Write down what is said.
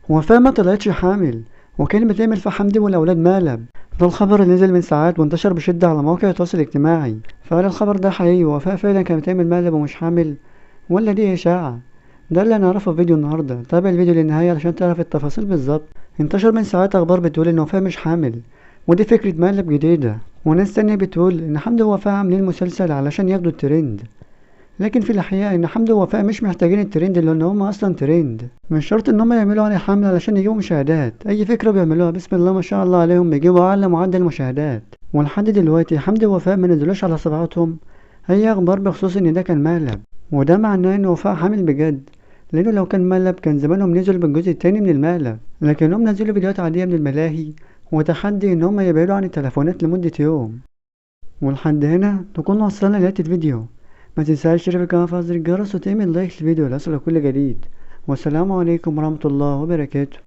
وفاء ما طلعتش حامل، وكانت بتعمل في حمدي والأولاد مقلب. ده الخبر اللي نزل من ساعات وانتشر بشدة على مواقع التواصل الاجتماعي. فهل الخبر ده حقيقي ووفاء فعلا كانت بتعمل مقلب ومش حامل، ولا دي إشاعة؟ ده اللي هنعرفه في فيديو النهاردة. تابع الفيديو للنهاية علشان تعرف التفاصيل بالظبط. انتشر من ساعات أخبار بتقول إن وفاء مش حامل، ودي فكرة مقلب جديدة. وناس تانية بتقول إن حمدي ووفاء عاملين مسلسل علشان ياخدوا الترند. لكن في الحقيقة إن حمدي ووفاء مش محتاجين الترند، لأن هما أصلا ترند. مش شرط إن هما يعملوا عن الحمل علشان يجيبوا مشاهدات. أي فكرة بيعملوها بسم الله ما شاء الله عليهم بيجيبوا أعلى معدل مشاهدات. ولحد دلوقتي حمدي ووفاء ما نزلوش على صفحاتهم أي أخبار بخصوص إن ده كان مقلب، وده معناه إن وفاء حامل بجد. لأنه لو كان مقلب كان زمانهم نزلوا بالجزء التاني من المقلب، لكنهم نزلوا فيديوهات عادية من الملاهي وتحدي إن هما يبعدوا عن التليفونات لمدة يوم. ولحد هنا نكون وصلنا لنهاية الفيديو. ما تنساش تشترك في القناة وتفعل زر الجرس وتعمل لايك للفيديو ليصلك كل جديد. والسلام عليكم ورحمة الله وبركاته.